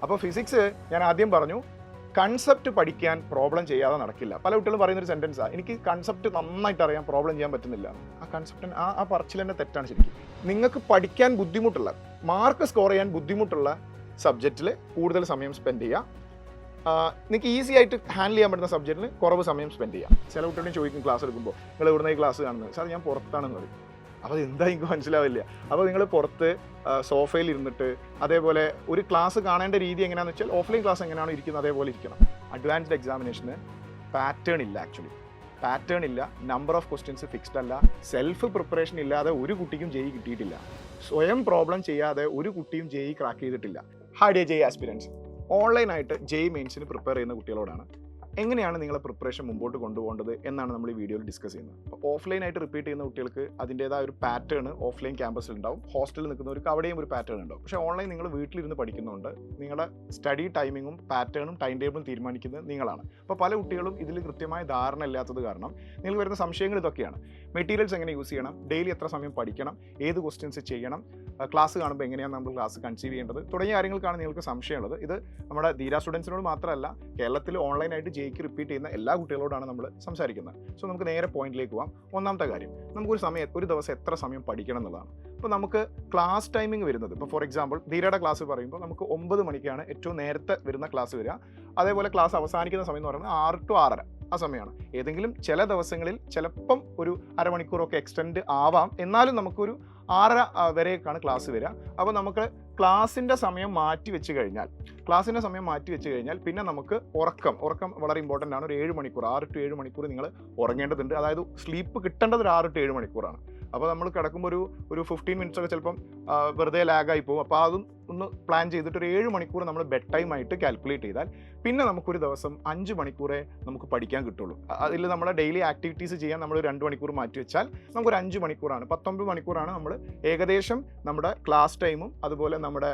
അപ്പോൾ ഫിസിക്സ് ഞാൻ ആദ്യം പറഞ്ഞു, കൺസെപ്റ്റ് പഠിക്കാൻ പ്രോബ്ലം ചെയ്യാതെ നടക്കില്ല. പല കുട്ടികളും പറയുന്നൊരു സെൻറ്റൻസാണ്, എനിക്ക് കൺസെപ്റ്റ് നന്നായിട്ട് അറിയാം, പ്രോബ്ലം ചെയ്യാൻ പറ്റുന്നില്ല. ആ കൺസെപ്റ്റിന് ആ പറച്ചിൽ തന്നെ തെറ്റാണ് ശരിക്കും. നിങ്ങൾക്ക് പഠിക്കാൻ ബുദ്ധിമുട്ടുള്ള, മാർക്ക് സ്കോർ ചെയ്യാൻ ബുദ്ധിമുട്ടുള്ള സബ്ജക്റ്റിൽ കൂടുതൽ സമയം സ്പെൻഡ് ചെയ്യുക. നിങ്ങൾക്ക് ഈസി ആയിട്ട് ഹാൻഡിൽ ചെയ്യാൻ പറ്റുന്ന സബ്ജക്റ്റിൽ കുറവ് സമയം സ്പെൻഡ് ചെയ്യാം. ചില കുട്ടികളും ചോദിക്കും ക്ലാസ് എടുക്കുമ്പോൾ, നിങ്ങൾ എവിടുന്ന ഈ ക്ലാസ് കാണുന്നത്? സാർ ഞാൻ പുറത്താണെന്ന് പറയും. അപ്പോൾ എന്താ എനിക്ക് മനസ്സിലാവില്ല. അപ്പോൾ നിങ്ങൾ പുറത്ത് സോഫയിൽ ഇരുന്നിട്ട്, അതേപോലെ ഒരു ക്ലാസ് കാണേണ്ട രീതി എങ്ങനെയാണെന്ന് വെച്ചാൽ ഓഫ്ലൈൻ ക്ലാസ് എങ്ങനെയാണോ ഇരിക്കുന്നത് അതേപോലെ ഇരിക്കണം. അഡ്വാൻസ്ഡ് എക്സാമിനേഷന് പാറ്റേൺ ഇല്ല, ആക്ച്വലി പാറ്റേൺ ഇല്ല, നമ്പർ ഓഫ് ക്വസ്റ്റ്യൻസ് ഫിക്സ്ഡ് അല്ല, സെൽഫ് പ്രിപ്പറേഷൻ ഇല്ലാതെ ഒരു കുട്ടിക്കും ജെഇ കിട്ടിയിട്ടില്ല, സ്വയം പ്രോബ്ലം ചെയ്യാതെ ഒരു കുട്ടിയും ജെഇ ക്രാക്ക് ചെയ്തിട്ടില്ല. ഹായ് ഡിയർ ജെഇ ആസ്പിരൻസ്, ഓൺലൈനായിട്ട് ജെഇ മെയിൻസിന് പ്രിപ്പയർ ചെയ്യുന്ന കുട്ടികളോടാണ് എങ്ങനെയാണ് നിങ്ങളെ പ്രിപ്പറേഷൻ മുമ്പോട്ട് കൊണ്ടുപോകേണ്ടത് എന്നാണ് നമ്മൾ ഈ വീഡിയോയിൽ ഡിസ്കസ് ചെയ്യുന്നത്. അപ്പോൾ ഓഫ്ലൈനായിട്ട് റിപ്പീറ്റ് ചെയ്യുന്ന കുട്ടികൾക്ക് അതിൻ്റേതായ ഒരു പാറ്റേൺ ഓഫ്ലൈൻ ക്യാമ്പസിൽ ഉണ്ടാവും, ഹോസ്റ്റലിൽ നിൽക്കുന്നവർക്ക് അവിടെയും ഒരു പാറ്റേൺ ഉണ്ടാവും. പക്ഷേ ഓൺലൈൻ നിങ്ങൾ വീട്ടിലിരുന്ന് പഠിക്കുന്നുണ്ട്, നിങ്ങളുടെ സ്റ്റഡി ടൈമിങ്ങും പാറ്റേണും ടൈം ടേബിളും തീരുമാനിക്കുന്നത് നിങ്ങളാണ്. അപ്പോൾ പല കുട്ടികളും ഇതിൽ കൃത്യമായ ധാരണ ഇല്ലാത്തത് കാരണം നിങ്ങൾക്ക് വരുന്ന സംശയങ്ങൾ ഇതൊക്കെയാണ്. മെറ്റീരിയൽസ് എങ്ങനെ യൂസ് ചെയ്യണം, ഡെയിലി എത്ര സമയം പഠിക്കണം, ഏത് ക്വസ്റ്റ്യൻസ് ചെയ്യണം, ക്ലാസ് കാണുമ്പോൾ എങ്ങനെയാണ് നമ്മൾ ക്ലാസ് കൺസീവ് ചെയ്യേണ്ടത് തുടങ്ങിയ കാര്യങ്ങൾക്കാണ് നിങ്ങൾക്ക് സംശയമുള്ളത്. ഇത് നമ്മുടെ ധീര സ്റ്റുഡൻസിനോട് മാത്രമല്ല, കേരളത്തിൽ ഓൺലൈനായിട്ട് ജെഇക്ക് റിപ്പീറ്റ് ചെയ്യുന്ന എല്ലാ കുട്ടികളോടാണ് നമ്മൾ സംസാരിക്കുന്നത്. സോ നമുക്ക് നേരെ പോയിന്റിലേക്ക് പോകാം. ഒന്നാമത്തെ കാര്യം, ഒരു ദിവസം എത്ര സമയം പഠിക്കണം എന്നുള്ളതാണ്. അപ്പോൾ നമുക്ക് ക്ലാസ് ടൈമിംഗ് വരുന്നത്, ഇപ്പോൾ ഫോർ എക്സാമ്പിൾ ധീരയുടെ ക്ലാസ് പറയുമ്പോൾ നമുക്ക് 9 മണിക്കാണ് ഏറ്റവും നേരത്തെ വരുന്ന ക്ലാസ് വരിക. അതേപോലെ ക്ലാസ് അവസാനിക്കുന്ന സമയം എന്ന് പറയുന്നത് 6 to 6:30 ആ സമയമാണ്. ഏതെങ്കിലും ചില ദിവസങ്ങളിൽ ചിലപ്പം ഒരു അരമണിക്കൂറൊക്കെ എക്സ്റ്റെൻഡ് ആവാം, എന്നാലും നമുക്കൊരു 6:30 വരെയൊക്കെയാണ് ക്ലാസ് വരിക. അപ്പോൾ നമുക്ക് ക്ലാസ്സിൻ്റെ സമയം മാറ്റി വെച്ച് കഴിഞ്ഞാൽ പിന്നെ നമുക്ക് ഉറക്കം വളരെ ഇമ്പോർട്ടൻ്റ് ആണ്. ഒരു 7 മണിക്കൂർ, 6 to 7 മണിക്കൂർ നിങ്ങൾ ഉറങ്ങേണ്ടതുണ്ട്. അതായത് സ്ലീപ്പ് കിട്ടേണ്ടത് ഒരു 6 to 7 മണിക്കൂറാണ്. അപ്പോൾ നമ്മൾ കിടക്കുമ്പോൾ ഒരു 15 മിനിറ്റ്സ് ഒക്കെ ചിലപ്പം വെറുതെ ലാഗായി പോകും. അപ്പോൾ അതും ഒന്ന് പ്ലാൻ ചെയ്തിട്ട് ഒരു 7 മണിക്കൂർ നമ്മൾ ബെഡ് ടൈം ആയിട്ട് കാൽക്കുലേറ്റ് ചെയ്താൽ പിന്നെ നമുക്കൊരു ദിവസം 5 മണിക്കൂറേ നമുക്ക് പഠിക്കാൻ കിട്ടുള്ളൂ. അതിൽ നമ്മുടെ ഡെയിലി ആക്ടിവിറ്റീസ് ചെയ്യാൻ നമ്മൾ 2 മണിക്കൂർ മാറ്റി വെച്ചാൽ നമുക്കൊരു 5 മണിക്കൂറാണ്, 19 മണിക്കൂറാണ് നമ്മൾ ഏകദേശം നമ്മുടെ ക്ലാസ് ടൈമും അതുപോലെ നമ്മുടെ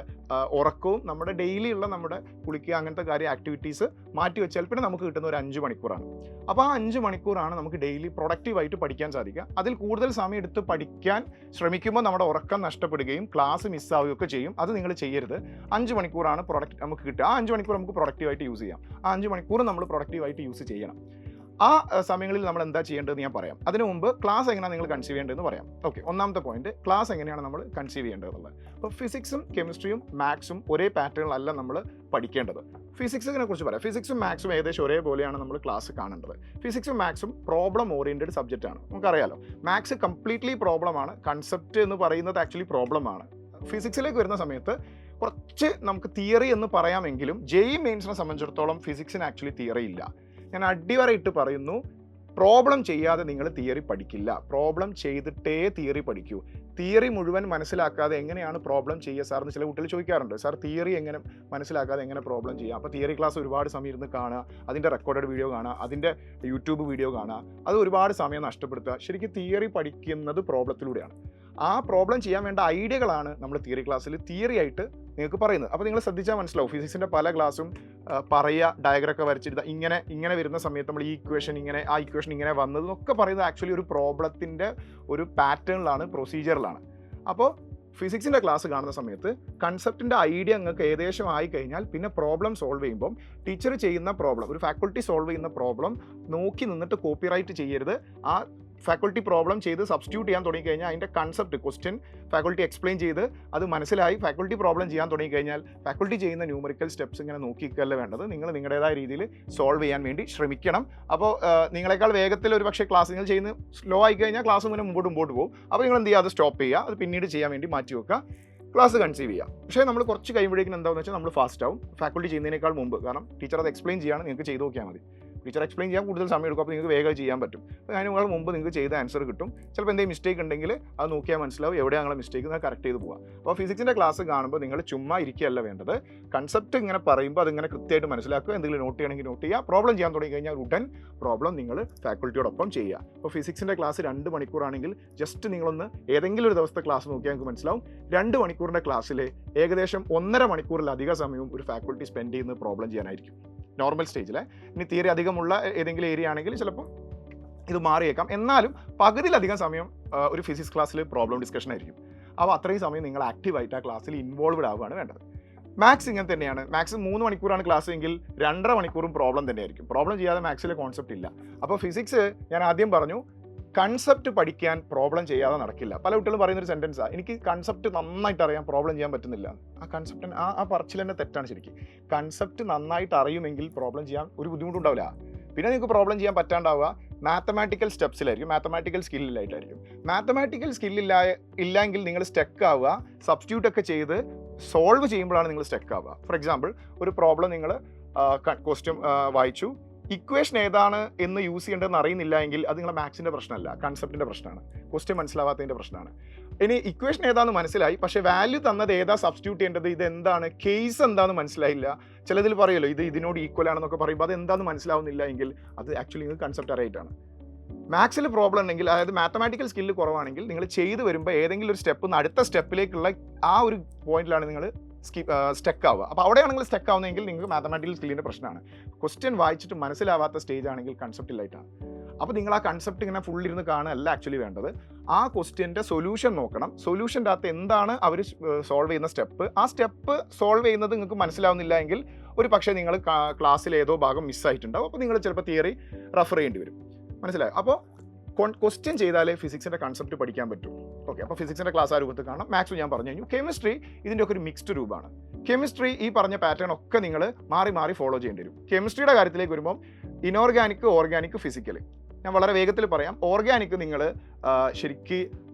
ഉറക്കവും നമ്മുടെ ഡെയിലി ഉള്ള നമ്മുടെ കുളിക്കുക അങ്ങനത്തെ കാര്യം ആക്ടിവിറ്റീസ് മാറ്റി വെച്ചാൽ പിന്നെ നമുക്ക് കിട്ടുന്ന ഒരു 5 മണിക്കൂറാണ്. അപ്പോൾ ആ 5 മണിക്കൂറാണ് നമുക്ക് ഡെയിലി പ്രൊഡക്റ്റീവായിട്ട് പഠിക്കാൻ സാധിക്കുക. അതിൽ കൂടുതൽ സമയം എടുത്ത് പഠിക്കാൻ ശ്രമിക്കുമ്പോൾ നമ്മുടെ ഉറക്കം നഷ്ടപ്പെടുകയും ക്ലാസ് മിസ്സാവുകയൊക്കെ ചെയ്യും. അത് നിങ്ങൾ ചെയ്യരുത്. 5 മണിക്കൂറാണ് പ്രൊഡക്റ്റ് നമുക്ക് കിട്ടുക. ആ 5 മണിക്കൂർ നമുക്ക് പ്രൊഡക്റ്റീവായിട്ട് യൂസ് ചെയ്യാം. ആ 5 മണിക്കൂർ നമ്മൾ പ്രൊഡക്റ്റീവായിട്ട് യൂസ് ചെയ്യണം. ആ സമയങ്ങളിൽ നമ്മൾ എന്താ ചെയ്യേണ്ടതെന്ന് ഞാൻ പറയാം. അതിനു മുമ്പ് ക്ലാസ് എങ്ങനെയാണ് നിങ്ങൾ കൺസീവ് ചെയ്യേണ്ടതെന്ന് പറയാം. ഓക്കെ, ഒന്നാമത്തെ പോയിന്റ്, ക്ലാസ് എങ്ങനെയാണ് നമ്മൾ കൺസീവ് ചെയ്യേണ്ടതെന്നുള്ളത്. അപ്പോൾ ഫിസിക്സും കെമിസ്ട്രിയും മാത്സും ഒരേ പാറ്റേണിലല്ല നമ്മൾ പഠിക്കേണ്ടത്. ഫിസിക്സിനെ കുറിച്ച് പറയാം. ഫിസിക്സും മാത്സും ഏകദേശം ഒരേപോലെയാണ് നമ്മൾ ക്ലാസ് കാണേണ്ടത്. ഫിസിക്സും മാത്സും പ്രോബ്ലം ഓറിയൻറ്റഡ് സബ്ജക്റ്റ് ആണ്, നമുക്കറിയാലോ. മാത്സ് കംപ്ലീറ്റ്ലി പ്രോബ്ലമാണ്, കൺസെപ്റ്റ് എന്ന് പറയുന്നത് ആക്ച്വലി പ്രോബ്ലമാണ്. ഫിസിക്സിലേക്ക് വരുന്ന സമയത്ത് കുറച്ച് നമുക്ക് തിയറി എന്ന് പറയാമെങ്കിലും ജെഇ മെയിൻസിനെ സംബന്ധിച്ചിടത്തോളം ഫിസിക്സിന് ആക്ച്വലി തിയറി ഇല്ല. ഞാൻ അടിവരയിട്ട് പറയുന്നു, പ്രോബ്ലം ചെയ്യാതെ നിങ്ങൾ തിയറി പഠിക്കില്ല. പ്രോബ്ലം ചെയ്തിട്ടേ തിയറി പഠിക്കൂ. തിയറി മുഴുവൻ മനസ്സിലാക്കാതെ എങ്ങനെയാണ് പ്രോബ്ലം ചെയ്യുക സാർ എന്ന് ചില കുട്ടികൾ ചോദിക്കാറുണ്ട്. സാർ തിയറി എങ്ങനെ മനസ്സിലാക്കാതെ എങ്ങനെ പ്രോബ്ലം ചെയ്യാം? അപ്പോൾ തിയറി ക്ലാസ് ഒരുപാട് സമയം ഇരുന്ന് കാണുക, അതിൻ്റെ റെക്കോർഡഡ് വീഡിയോ കാണുക, അതിൻ്റെ യൂട്യൂബ് വീഡിയോ കാണുക, അത് ഒരുപാട് സമയം നഷ്ടപ്പെടുത്തുക. ശരിക്കും തിയറി പഠിക്കുന്നത് പ്രോബ്ലത്തിലൂടെയാണ്. ആ പ്രോബ്ലം ചെയ്യാൻ വേണ്ട ഐഡിയകളാണ് നമ്മൾ തിയറി ക്ലാസ്സിൽ തിയറി ആയിട്ട് നിങ്ങൾക്ക് പറയുന്നത്. അപ്പോൾ നിങ്ങൾ ശ്രദ്ധിച്ചാൽ മനസ്സിലാവും, ഫിസിക്സിൻ്റെ പല ക്ലാസ്സും പറയുക, ഡയഗ്രമൊക്കെ വരച്ചിട്ട് ഇങ്ങനെ വരുന്ന സമയത്ത് നമ്മൾ ഈ ഇക്വേഷൻ ഇങ്ങനെ, ആ ഇക്വേഷൻ ഇങ്ങനെ വന്നതെന്നൊക്കെ പറയുന്നത് ആക്ച്വലി ഒരു പ്രോബ്ലത്തിൻ്റെ ഒരു പാറ്റേണിലാണ്, പ്രൊസീജിയറിലാണ്. അപ്പോൾ ഫിസിക്സിൻ്റെ ക്ലാസ് കാണുന്ന സമയത്ത് കൺസെപ്റ്റിൻ്റെ ഐഡിയ നിങ്ങൾക്ക് ഏകദേശം ആയി കഴിഞ്ഞാൽ പിന്നെ പ്രോബ്ലം സോൾവ് ചെയ്യുമ്പം ടീച്ചർ ചെയ്യുന്ന പ്രോബ്ലം, ഒരു ഫാക്കൾട്ടി സോൾവ് ചെയ്യുന്ന പ്രോബ്ലം നോക്കി നിന്നിട്ട് കോപ്പിറൈറ്റ് ചെയ്യരുത്. ആ ഫാക്കൾട്ടി പ്രോബ്ലം ചെയ്ത് സബ്സ്റ്റിറ്റ്യൂട്ട് ചെയ്യാൻ തുടങ്ങിക്കഴിഞ്ഞാൽ അതിൻ്റെ കൺസെപ്റ്റ് ക്വസ്റ്റ്യൻ ഫാക്കൾട്ടി എക്സ്പ്ലെയിൻ ചെയ്ത് അത് മനസ്സിലായി ഫാക്കൾട്ടി പ്രോബ്ലം ചെയ്യാൻ തുടങ്ങിക്കഴിഞ്ഞാൽ ഫാക്കൾട്ടി ചെയ്യുന്ന ന്യൂമറിക്കൽ സ്റ്റെപ്സ് ഇങ്ങനെ നോക്കിക്കല്ല വേണ്ടത്. നിങ്ങൾ നിങ്ങളുടേതായ രീതിയിൽ സോൾവ് ചെയ്യാൻ വേണ്ടി ശ്രമിക്കണം. അപ്പോൾ നിങ്ങളെക്കാൾ വേഗത്തിൽ ഒരു പക്ഷേ ക്ലാസ് നിങ്ങൾ ചെയ്യുന്ന സ്ലോ ആയി കഴിഞ്ഞാൽ ക്ലാസ് ഇങ്ങനെ മുമ്പോട്ട് പോകും. അപ്പോൾ നിങ്ങൾ എന്ത് ചെയ്യുക, അത് സ്റ്റോപ്പ് ചെയ്യുക, അത് പിന്നീട് ചെയ്യാൻ വേണ്ടി മാറ്റി വെക്കുക, ക്ലാസ് കൺസീവ് ചെയ്യുക. പക്ഷേ നമ്മൾ കുറച്ച് കഴിയുമ്പോഴേക്കും എന്താണെന്ന് വെച്ചാൽ നമ്മൾ ഫാസ്റ്റ് ആവും ഫാക്കൾട്ടി ചെയ്യുന്നതിനേക്കാൾ മുമ്പ്. കാരണം ടീച്ചർ അത് എക്സ്പ്ലെയിൻ ചെയ്യുകയാണ്, നിങ്ങൾക്ക് ചെയ്ത് നോക്കിയാൽ മതി. ടീച്ചർ എക്സ്പ്ലെയിൻ ചെയ്യാൻ കൂടുതൽ സമയം എടുക്കും, അപ്പോൾ നിങ്ങൾക്ക് വേഗം ചെയ്യാൻ പറ്റും. അപ്പോൾ അതിനേക്കാൾ മുമ്പ് നിങ്ങൾക്ക് ചെയ്ത ആൻസർ കിട്ടും. ചിലപ്പോൾ എന്തെങ്കിലും മിസ്റ്റേക്ക് ഉണ്ടെങ്കിൽ അത് നോക്കിയാൽ മനസ്സിലാവും എവിടെയാണ് നിങ്ങളുടെ മിസ്റ്റേക്ക്, അത് കറക്റ്റ് ചെയ്ത് പോകാം. അപ്പോൾ ഫിസിക്സിൻ്റെ ക്ലാസ് കാണുമ്പോൾ നിങ്ങൾ ചുമ്മാ ഇരിക്കുകയല്ല വേണ്ടത്. കൺസെപ്റ്റ് ഇങ്ങനെ പറയുമ്പോൾ അതിങ്ങനെ കൃത്യമായിട്ട് മനസ്സിലാക്കുക. എന്തെങ്കിലും നോട്ട് ചെയ്യണമെങ്കിൽ നോട്ട് ചെയ്യുക. പ്രോബ്ലം ചെയ്യാൻ തുടങ്ങി കഴിഞ്ഞാൽ ഉടൻ പ്രോബ്ലം നിങ്ങൾ ഫാക്കൾട്ടിയോടൊപ്പം ചെയ്യുക. അപ്പോൾ ഫിസിക്സിൻ്റെ ക്ലാസ് 2 മണിക്കൂറാണെങ്കിൽ ജസ്റ്റ് നിങ്ങളൊന്ന് ഏതെങ്കിലും ഒരു ദിവസത്തെ ക്ലാസ് നോക്കിയാൽ നിങ്ങൾക്ക് മനസ്സിലാവും 2 മണിക്കൂറിൻ്റെ ക്ലാസ്സിൽ ഏകദേശം 1.5 മണിക്കൂറിലധികം സമയവും ഒരു ഫാക്കൾട്ടി സ്പെൻഡ് ചെയ്യുന്നത് പ്രോബ്ലം ചെയ്യാനായിരിക്കും നോർമൽ സ്റ്റേജിൽ. ഇനി തിയറി അധികമുള്ള ഏതെങ്കിലും ഏരിയ ആണെങ്കിൽ ചിലപ്പോൾ ഇത് മാറിയേക്കാം. എന്നാലും പകുതിയിലധികം സമയം ഒരു ഫിസിക്സ് ക്ലാസ്സിൽ പ്രോബ്ലം ഡിസ്കഷൻ ആയിരിക്കും. അപ്പോൾ അത്രയും സമയം നിങ്ങൾ ആക്റ്റീവായിട്ട് ആ ക്ലാസ്സിൽ ഇൻവോൾവ്ഡ് ആവുകയാണ് വേണ്ടത്. മാത്സ് ഇങ്ങനെ തന്നെയാണ്. മാത്സ് 3 മണിക്കൂറാണ് ക്ലാസ് എങ്കിൽ 2.5 മണിക്കൂറും പ്രോബ്ലം തന്നെയായിരിക്കും. പ്രോബ്ലം ചെയ്യാതെ മാത്സിലെ കോൺസെപ്റ്റ് ഇല്ല. അപ്പോൾ ഫിസിക്സ് ഞാൻ ആദ്യം പറഞ്ഞു, കൺസെപ്റ്റ് പഠിക്കാൻ പ്രോബ്ലം ചെയ്യാതെ നടക്കില്ല. പല കുട്ടികളും പറയുന്നൊരു സെൻറ്റൻസാണ്, എനിക്ക് കൺസെപ്റ്റ് നന്നായിട്ട് അറിയാം, പ്രോബ്ലം ചെയ്യാൻ പറ്റുന്നില്ല. ആ കൺസെപ്റ്റ് ആ പറച്ചിൽ തന്നെ തെറ്റാണ് ശരിക്കും. കൺസെപ്റ്റ് നന്നായിട്ട് അറിയുമെങ്കിൽ പ്രോബ്ലം ചെയ്യാൻ ഒരു ബുദ്ധിമുട്ടുണ്ടാവില്ല. പിന്നെ നിങ്ങൾക്ക് പ്രോബ്ലം ചെയ്യാൻ പറ്റാണ്ടാവുക മാത്തമാറ്റിക്കൽ സ്റ്റെപ്സിലായിരിക്കും, മാത്തമാറ്റിക്കൽ സ്കില്ലിലായിട്ടായിരിക്കും. മാത്തമാറ്റിക്കൽ ഇല്ലെങ്കിൽ നിങ്ങൾ സ്റ്റക്ക് ആവുക, സബ്സ്റ്റിറ്റ്യൂട്ട് ഒക്കെ ചെയ്ത് സോൾവ് ചെയ്യുമ്പോഴാണ് നിങ്ങൾ സ്റ്റക്ക് ആവുക. ഫോർ എക്സാമ്പിൾ, ഒരു പ്രോബ്ലം നിങ്ങൾ ക്വസ്റ്റ്യൻ വായിച്ചു, ഇക്വേഷൻ ഏതാണ് എന്ന് യൂസ് ചെയ്യേണ്ടതെന്ന് അറിയുന്നില്ല എങ്കിൽ അത് നിങ്ങളുടെ മാത്സിൻ്റെ പ്രശ്നമല്ല, കൺസെപ്റ്റിൻ്റെ പ്രശ്നമാണ്, ക്വസ്റ്റ്യൻ മനസ്സിലാവാത്തതിൻ്റെ പ്രശ്നമാണ്. ഇനി ഇക്വേഷൻ ഏതാണെന്ന് മനസ്സിലായി, പക്ഷേ വാല്യൂ തന്നത് ഏതാ സബ്സ്റ്റിറ്റ്യൂട്ട് ചെയ്യേണ്ടത്, ഇത് എന്താണ്, കേസ് എന്താണെന്ന് മനസ്സിലായില്ല. ചിലതിൽ പറയുമല്ലോ ഇതിനോട് ഈക്വൽ ആണെന്നൊക്കെ പറയുമ്പോൾ അത് എന്താണെന്ന് മനസ്സിലാവുന്നില്ല എങ്കിൽ അത് ആക്ച്വലി നിങ്ങൾക്ക് കൺസെപ്റ്റ് അറിയായിട്ടാണ്. മാത്സിൽ പ്രോബ്ലം ഉണ്ടെങ്കിൽ, അതായത് മാത്തമാറ്റിക്കൽ സ്കില്ല് കുറവാണെങ്കിൽ, നിങ്ങൾ ചെയ്ത് വരുമ്പോൾ ഏതെങ്കിലും ഒരു സ്റ്റെപ്പ് നിന്ന് അടുത്ത സ്റ്റെപ്പിലേക്കുള്ള ആ ഒരു പോയിന്റിലാണ് നിങ്ങൾ സ്റ്റക്ക് ആവുക. അപ്പോൾ അവിടെയാണ് നിങ്ങൾ സ്റ്റക്ക് ആവുന്നതെങ്കിൽ നിങ്ങൾക്ക് മാത്തമാറ്റിക്കൽ സ്കില്ലിൻ്റെ പ്രശ്നമാണ്. ക്വസ്റ്റ്യൻ വായിച്ചിട്ട് മനസ്സിലാവാത്ത സ്റ്റേജ് ആണെങ്കിൽ കൺസെപ്റ്റ് ഇല്ലായിട്ടാണ്. അപ്പോൾ നിങ്ങൾ ആ കൺസെപ്റ്റ് ഇങ്ങനെ ഫുൾ ഇരുന്ന് കാണുകയല്ല ആക്ച്വലി വേണ്ടത്, ആ ക്വസ്റ്റ്യൻ്റെ സൊല്യൂഷൻ നോക്കണം. സൊല്യൂഷൻ്റെ അകത്ത് എന്താണ് അവർ സോൾവ് ചെയ്യുന്ന സ്റ്റെപ്പ്, ആ സ്റ്റെപ്പ് സോൾവ് ചെയ്യുന്നത് നിങ്ങൾക്ക് മനസ്സിലാവുന്നില്ല എങ്കിൽ ഒരു പക്ഷേ നിങ്ങൾ ക്ലാസ്സിൽ ഏതോ ഭാഗം മിസ്സായിട്ടുണ്ടാവും. അപ്പോൾ നിങ്ങൾ ചിലപ്പോൾ തിയറി റെഫർ ചെയ്യേണ്ടി വരും. മനസ്സിലായോ? അപ്പോൾ ക്വസ്റ്റ്യൻ ചെയ്താലേ ഫിസിക്സിൻ്റെ കൺസെപ്റ്റ് പഠിക്കാൻ പറ്റും. ഓക്കെ, അപ്പോൾ ഫിസിക്സിൻ്റെ ക്ലാസ് ആ രൂപത്തിൽ കാണാം. മാത്സ് ഞാൻ പറഞ്ഞു കഴിഞ്ഞു. കെമിസ്ട്രി ഇതിൻ്റെ ഒക്കെ ഒരു മിക്സ്ഡ് രൂപമാണ്. കെമിസ്ട്രി ഈ പറഞ്ഞ പാറ്റേൺ ഒക്കെ നിങ്ങൾ മാറി മാറി ഫോളോ ചെയ്യേണ്ടി വരും. കെമിസ്ട്രിയുടെ കാര്യത്തിലേക്ക് വരുമ്പം ഇനോർഗാനിക്, ഓർഗാനിക്, ഫിസിക്കൽ. ഞാൻ വളരെ വേഗത്തിൽ പറയാം. ഓർഗാനിക് നിങ്ങൾ ശരിക്ക്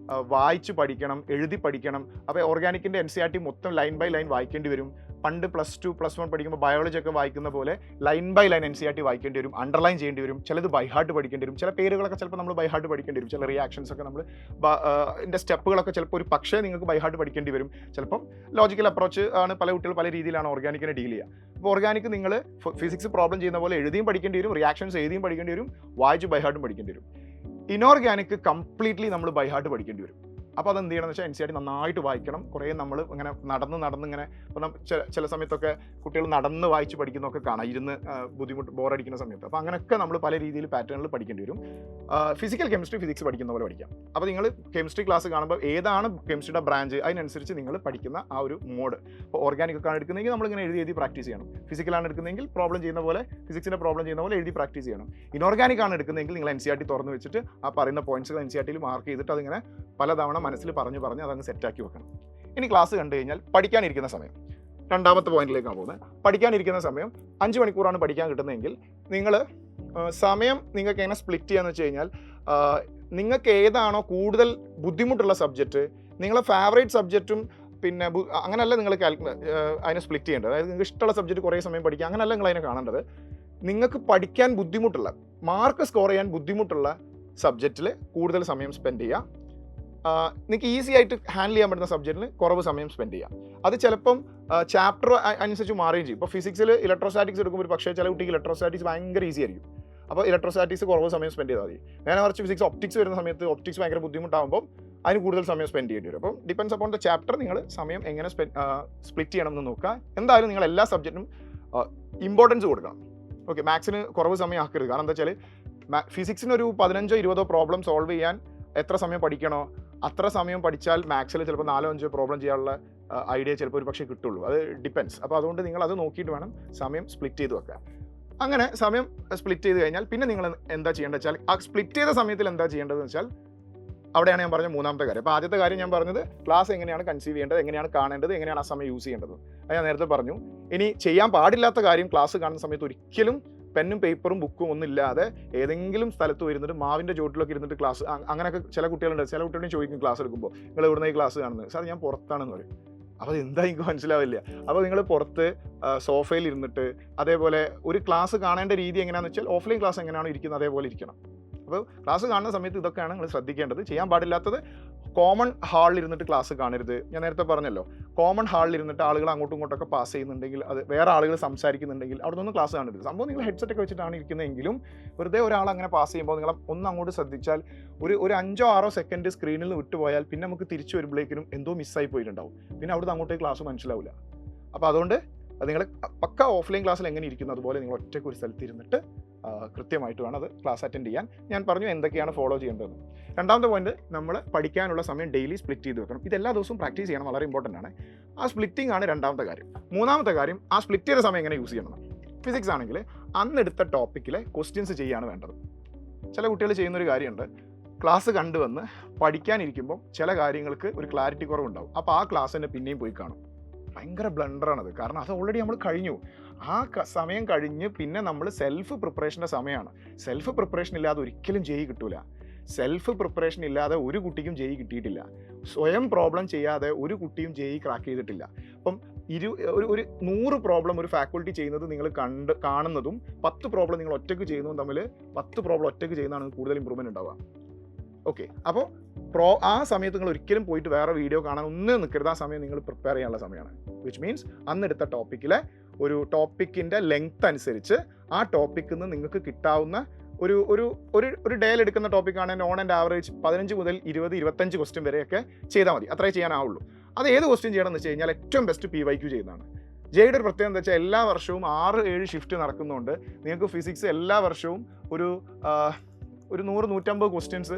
വായിച്ച് പഠിക്കണം, എഴുതി പഠിക്കണം. അപ്പോൾ ഓർഗാനിക്കിൻ്റെ NCERT മൊത്തം ലൈൻ ബൈ ലൈൻ വായിക്കേണ്ടി വരും. പണ്ട് +2, +1 പഠിക്കുമ്പോൾ ബയോളജി ഒക്കെ വായിക്കുന്ന പോലെ ലൈൻ ബൈ ലൈൻ NCERT വായിക്കേണ്ടി വരും, അണ്ടർലൈൻ ചെയ്യേണ്ടി വരും. ചിലത് ബൈ ഹാർട്ട് പഠിക്കേണ്ടി വരും. ചില പേരുകളൊക്കെ ചിലപ്പോൾ നമ്മൾ ബൈ ഹാർട്ട് പഠിക്കേണ്ടി വരും. ചില റിയാക്ഷൻസ് ഒക്കെ നമ്മൾ സ്റ്റെപ്പുകളൊക്കെ ചിലപ്പോൾ ഒരു പക്ഷേ നിങ്ങൾക്ക് ബൈ ഹാർട്ട് പഠിക്കേണ്ടി വരും. ചിലപ്പം ലോജിക്കൽ അപ്രോച്ച് ആണ്, പല കുട്ടികൾ പല രീതിയിലാണ് ഓർഗാനിക്കിനെ ഡീൽ ചെയ്യുക. അപ്പോൾ ഓർഗാനിക് നിങ്ങൾ ഫിസിക്സ് പ്രോബ്ലം ചെയ്യുന്ന പോലെ എഴുതിയും പഠിക്കേണ്ടി വരും, റിയാക്ഷൻസ് എഴുതിയും പഠിക്കേണ്ടി വരും, വായിച്ച് ബൈ ഹാർട്ടും പഠിക്കേണ്ടി വരും. ഇനോർഗാനിക് കംപ്ലീറ്റ്ലി നമ്മൾ ബൈ ഹാർട്ട് പഠിക്കേണ്ടി വരും. അപ്പോൾ അത് എന്ത് ചെയ്യണമെന്ന് വെച്ചാൽ NCERT നന്നായിട്ട് വായിക്കണം. കുറേ നമ്മൾ ഇങ്ങനെ നടന്ന് ഇങ്ങനെ, ഇപ്പോൾ ചില സമയത്തൊക്കെ കുട്ടികൾ നടന്ന് വായിച്ച് പഠിക്കുന്നതൊക്കെ കാണാം, ഇരുന്ന് ബുദ്ധിമുട്ട് ബോറടിക്കുന്ന സമയത്ത്. അപ്പോൾ അങ്ങനെയൊക്കെ നമ്മൾ പല രീതിയിൽ പാറ്റേണിൽ പഠിക്കേണ്ടി വരും. ഫിസിക്കൽ കെമിസ്ട്രി ഫിസിക്സ് പഠിക്കുന്ന പോലെ പഠിക്കാം. അപ്പോൾ നിങ്ങൾ കെമിസ്ട്രി ക്ലാസ് കാണുമ്പോൾ ഏതാണ് കെമിസ്ട്രിയുടെ ബ്രാഞ്ച് അതിനനുസരിച്ച് നിങ്ങൾ പഠിക്കുന്ന ആ ഒരു മോഡ്. ഇപ്പോൾ ഓർഗാനിക് ഒക്കെ ആണ് എടുക്കുന്നതെങ്കിൽ നമ്മളിങ്ങനെ എഴുതി പ്രാക്ടീസ് ചെയ്യണം. ഫിസിക്കലാണ് എടുക്കുന്നതെങ്കിൽ പ്രോബ്ലം ചെയ്യുന്ന പോലെ, ഫിസിക്സിൻ്റെ പ്രോബ്ലം ചെയ്യുന്ന പോലെ എഴുതി പ്രാക്ടീസ് ചെയ്യണം. ഇനോർഗാനിക് ആണ് എടുക്കുന്നതെങ്കിൽ നിങ്ങൾ NCERT തുറന്ന് വെച്ചിട്ട് ആ പറയുന്ന പോയിന്റ്സുകൾ NCERTയിൽ മാർക്ക് ചെയ്തിട്ട് അതിങ്ങനെ പലതവണ മനസ്സിൽ പറഞ്ഞ് അതങ്ങ് സെറ്റാക്കി വെക്കണം. ഇനി ക്ലാസ് കണ്ടു കഴിഞ്ഞാൽ പഠിക്കാനിരിക്കുന്ന സമയം, രണ്ടാമത്തെ പോയിന്റിലേക്കാണ് പോകുന്നത്. പഠിക്കാനിരിക്കുന്ന സമയം 5 മണിക്കൂറാണ് പഠിക്കാൻ കിട്ടുന്നതെങ്കിൽ നിങ്ങൾ സമയം നിങ്ങൾക്ക് എങ്ങനെ സ്പ്ലിറ്റ് ചെയ്യാന്ന് വെച്ച് കഴിഞ്ഞാൽ, നിങ്ങൾക്ക് ഏതാണോ കൂടുതൽ ബുദ്ധിമുട്ടുള്ള സബ്ജക്റ്റ്, നിങ്ങളെ ഫേവറേറ്റ് സബ്ജക്റ്റും പിന്നെ അങ്ങനെയല്ല നിങ്ങൾ അതിനെ സ്പ്ലിറ്റ് ചെയ്യേണ്ടത്. അതായത് നിങ്ങൾക്ക് ഇഷ്ടമുള്ള സബ്ജക്റ്റ് കുറേ സമയം പഠിക്കുക, അങ്ങനെയല്ല നിങ്ങൾ അതിനെ കാണേണ്ടത്. നിങ്ങൾക്ക് പഠിക്കാൻ ബുദ്ധിമുട്ടുള്ള, മാർക്ക് സ്കോർ ചെയ്യാൻ ബുദ്ധിമുട്ടുള്ള സബ്ജക്റ്റിൽ കൂടുതൽ സമയം സ്പെൻഡ് ചെയ്യുക. നിങ്ങൾക്ക് ഈസി ആയിട്ട് ഹാൻഡിൽ ചെയ്യാൻ പറ്റുന്ന സബ്ജക്റ്റിന് കുറവ് സമയം സ്പെൻഡ് ചെയ്യാം. അത് ചിലപ്പം ചാപ്റ്റർ അനുസരിച്ച് മാറുകയും ചെയ്യും. ഇപ്പോൾ ഫിസിക്സിൽ ഇലക്ട്രോസ്റ്റാറ്റിക്സ് എടുക്കുമ്പോൾ ഒരു പക്ഷേ ചില കുട്ടിക്ക് ഇലക്ട്രോസ്റ്റാറ്റിക്സ് ഭയങ്കര ഈസി ആയിരിക്കും. അപ്പോൾ ഇലക്ട്രോസ്റ്റാറ്റിക്സ് കുറവ് സമയം സ്പെൻഡ് ചെയ്താൽ മതി. നേരെ മറിച്ച് ഫിസിക്സ് ഒപ്റ്റിക്സ് വരുന്ന സമയത്ത് ഒപ്റ്റിക്സ് ഭയങ്കര ബുദ്ധിമുട്ടാകുമ്പോൾ അതിന് കൂടുതൽ സമയം സ്പെൻഡ് ചെയ്യേണ്ടി വരും. അപ്പം ഡിപ്പെൻസ് അപ്പോൺ ദ ചാപ്റ്റർ നിങ്ങൾ സമയം എങ്ങനെ സ്പ്ലിറ്റ് ചെയ്യണം എന്ന് നോക്കുക. എന്തായാലും നിങ്ങൾ എല്ലാ സബ്ജക്റ്റിനും ഇമ്പോർട്ടൻസ് കൊടുക്കണം. ഓക്കെ, മാത്സിന് കുറവ് സമയം ആക്കരുത്. കാരണം എന്താ വെച്ചാൽ ഫിസിക്സിനൊരു 15-20 പ്രോബ്ലം സോൾവ് ചെയ്യാൻ എത്ര സമയം പഠിക്കണോ അത്ര സമയം പഠിച്ചാൽ മാത്സിൽ ചിലപ്പോൾ 4-5 പ്രോബ്ലം ചെയ്യാനുള്ള ഐഡിയ ചിലപ്പോൾ ഒരു പക്ഷേ കിട്ടുള്ളൂ. അത് ഡിപ്പെൻസ്. അപ്പോൾ അതുകൊണ്ട് നിങ്ങൾ അത് നോക്കിയിട്ട് വേണം സമയം സ്പ്ലിറ്റ് ചെയ്ത് വെക്കുക. അങ്ങനെ സമയം സ്പ്ലിറ്റ് ചെയ്ത് കഴിഞ്ഞാൽ പിന്നെ നിങ്ങൾ എന്താ ചെയ്യേണ്ടത് വെച്ചാൽ, ആ സ്പ്ലിറ്റ് ചെയ്ത സമയത്തിൽ എന്താ ചെയ്യേണ്ടതെന്ന് വെച്ചാൽ അവിടെയാണ് ഞാൻ പറഞ്ഞ മൂന്നാമത്തെ കാര്യം. അപ്പോൾ ആദ്യത്തെ കാര്യം ഞാൻ പറഞ്ഞത് ക്ലാസ് എങ്ങനെയാണ് കൺസീവ് ചെയ്യേണ്ടത്, എങ്ങനെയാണ് കാണേണ്ടത്, എങ്ങനെയാണ് ആ സമയം യൂസ് ചെയ്യേണ്ടത്, അത് ഞാൻ നേരത്തെ പറഞ്ഞു. ഇനി ചെയ്യാൻ പാടില്ലാത്ത കാര്യം, ക്ലാസ് കാണുന്ന സമയത്ത് ഒരിക്കലും പെന്നും പേപ്പറും ബുക്കും ഒന്നും ഇല്ലാതെ ഏതെങ്കിലും സ്ഥലത്ത് വരുന്നിട്ട് മാവിൻ്റെ ചോട്ടിലൊക്കെ ഇരുന്നിട്ട് ക്ലാസ്, അങ്ങനെയൊക്കെ ചില കുട്ടികളുണ്ട്. ചില കുട്ടികളെയും ചോദിക്കും ക്ലാസ് എടുക്കുമ്പോൾ, നിങ്ങൾ എവിടുന്ന ഈ ക്ലാസ് കാണുന്നത്? സാർ ഞാൻ പുറത്താണെന്ന് പറയും. അപ്പോൾ എന്താ എനിക്ക് മനസ്സിലാവില്ല. അപ്പോൾ നിങ്ങൾ പുറത്ത് സോഫയിൽ ഇരുന്നിട്ട്, അതേപോലെ ഒരു ക്ലാസ് കാണേണ്ട രീതി എങ്ങനെയാണെന്ന് വെച്ചാൽ ഓഫ്ലൈൻ ക്ലാസ് എങ്ങനെയാണോ ഇരിക്കുന്നത് അതേപോലെ ഇരിക്കണം. അപ്പോൾ ക്ലാസ് കാണുന്ന സമയത്ത് ഇതൊക്കെയാണ് നിങ്ങൾ ശ്രദ്ധിക്കേണ്ടത്. ചെയ്യാൻ പാടില്ലാത്തത് കോമൺ ഹാളിൽ ഇരുന്നിട്ട് ക്ലാസ് കാണരുത്. ഞാൻ നേരത്തെ പറഞ്ഞല്ലോ, കോമൺ ഹാളിൽ ഇരുന്നിട്ട് ആളുകൾ അങ്ങോട്ടും ഇങ്ങോട്ടൊക്കെ പാസ് ചെയ്യുന്നുണ്ടെങ്കിൽ, അത് വേറെ ആളുകൾ സംസാരിക്കുന്നുണ്ടെങ്കിൽ അവിടെ നിന്നൊന്നും ക്ലാസ് കാണരുത്. സംഭവം നിങ്ങൾ ഹെഡ്സെറ്റ് ഒക്കെ വെച്ചിട്ടാണ് ഇരിക്കുന്നതെങ്കിലും വെറുതെ ഒരാൾ അങ്ങനെ പാസ് ചെയ്യുമ്പോൾ നിങ്ങൾ ഒന്ന് അങ്ങോട്ട് ശ്രദ്ധിച്ചാൽ ഒരു 5-6 സെക്കൻഡ് സ്ക്രീനിൽ നിന്ന് വിട്ടുപോയാൽ പിന്നെ നമുക്ക് തിരിച്ചു വരുമ്പോഴേക്കും എന്തോ മിസ്സായി പോയിട്ടുണ്ടാവും. പിന്നെ അവിടുന്ന് അങ്ങോട്ടേക്ക് ക്ലാസ് മനസ്സിലാവില്ല. അപ്പോൾ അതുകൊണ്ട് നിങ്ങൾ പക്ക ഓഫ്ലൈൻ ക്ലാസ്സിൽ എങ്ങനെ ഇരിക്കുന്നു അതുപോലെ നിങ്ങൾ ഒറ്റയ്ക്ക് ഒരു സ്ഥലത്ത് ഇരുന്നിട്ട് കൃത്യമായിട്ട് വേണം അത് ക്ലാസ് അറ്റൻഡ് ചെയ്യാൻ. ഞാൻ പറഞ്ഞു എന്തൊക്കെയാണ് ഫോളോ ചെയ്യേണ്ടതെന്ന്. രണ്ടാമത്തെ പോയിന്റ്, നമ്മൾ പഠിക്കാനുള്ള സമയം ഡെയിലി സ്പ്ലിറ്റ് ചെയ്ത് വെക്കണം. ഇതെല്ലാ ദിവസവും പ്രാക്ടീസ് ചെയ്യണം, വളരെ ഇമ്പോർട്ടൻ്റ് ആണ്. ആ സ്പ്ലിറ്റിംഗ് ആണ് രണ്ടാമത്തെ കാര്യം. മൂന്നാമത്തെ കാര്യം ആ സ്പ്ലിറ്റ് ചെയ്ത സമയം എങ്ങനെ യൂസ് ചെയ്യണം. ഫിസിക്സ് ആണെങ്കിൽ അന്നെടുത്ത ടോപ്പിക്കിലെ ക്വസ്റ്റ്യൻസ് ചെയ്യാണ് വേണ്ടത്. ചില കുട്ടികൾ ചെയ്യുന്നൊരു കാര്യമുണ്ട്, ക്ലാസ് കണ്ടുവന്ന് പഠിക്കാനിരിക്കുമ്പോൾ ചില കാര്യങ്ങൾക്ക് ഒരു ക്ലാരിറ്റി കുറവുണ്ടാവും. അപ്പോൾ ആ ക്ലാസ് തന്നെ പിന്നെയും പോയി കാണും. ഭയങ്കര ബ്ലണ്ടറാണത്. കാരണം അത് ഓൾറെഡി നമ്മൾ കഴിഞ്ഞു. ആ സമയം കഴിഞ്ഞ് പിന്നെ നമ്മൾ സെൽഫ് പ്രിപ്പറേഷൻ്റെ സമയമാണ്. സെൽഫ് പ്രിപ്പറേഷൻ ഇല്ലാതെ ഒരിക്കലും ജയി കിട്ടൂല. സെൽഫ് പ്രിപ്പറേഷൻ ഇല്ലാതെ ഒരു കുട്ടിക്കും ജയി കിട്ടിയിട്ടില്ല. സ്വയം പ്രോബ്ലം ചെയ്യാതെ ഒരു കുട്ടിയും ജയി ക്രാക്ക് ചെയ്തിട്ടില്ല. അപ്പം ഒരു 100 പ്രോബ്ലം ഒരു ഫാക്കൽറ്റി ചെയ്യുന്നത് നിങ്ങൾ കാണുന്നതും 10 പ്രോബ്ലം നിങ്ങൾ ഒറ്റയ്ക്ക് ചെയ്യുന്നതും തമ്മിൽ 10 പ്രോബ്ലം ഒറ്റയ്ക്ക് ചെയ്യുന്നതാണ് കൂടുതൽ ഇമ്പ്രൂവ്മെൻറ്റ് ഉണ്ടാവുക. ഓക്കെ, അപ്പോൾ ആ സമയത്ത് നിങ്ങൾ ഒരിക്കലും പോയിട്ട് വേറെ വീഡിയോ കാണാൻ ഒന്നും നിൽക്കരുത്. ആ സമയം നിങ്ങൾ പ്രിപ്പയർ ചെയ്യാനുള്ള സമയമാണ്. വിച്ച് മീൻസ് അന്നെടുത്ത ടോപ്പിക്കിലെ ഒരു ടോപ്പിക്കിൻ്റെ ലെങ്ത് അനുസരിച്ച് ആ ടോപ്പിക്കിൽ നിന്ന് നിങ്ങൾക്ക് കിട്ടാവുന്ന ഒരു ഡേയിൽ എടുക്കുന്ന ടോപ്പിക്കാണെങ്കിൽ ഓൺ ആൻഡ് ആവറേജ് 15 മുതൽ 20-25 ക്വസ്റ്റ്യൻ വരെയൊക്കെ ചെയ്താൽ മതി. അത്രേ ചെയ്യാനാവുള്ളൂ. അത് ഏത് ക്വസ്റ്റ്യൻ ചെയ്യണമെന്ന് വെച്ച് കഴിഞ്ഞാൽ ഏറ്റവും ബെസ്റ്റ് PYQ ചെയ്യുന്നതാണ്. ജെയുടെ ഒരു പ്രത്യേകത എന്താ വെച്ചാൽ എല്ലാ വർഷവും 6-7 ഷിഫ്റ്റ് നടക്കുന്നതുകൊണ്ട് നിങ്ങൾക്ക് ഫിസിക്സ് എല്ലാ വർഷവും ഒരു 100-150 ക്വസ്റ്റ്യൻസ്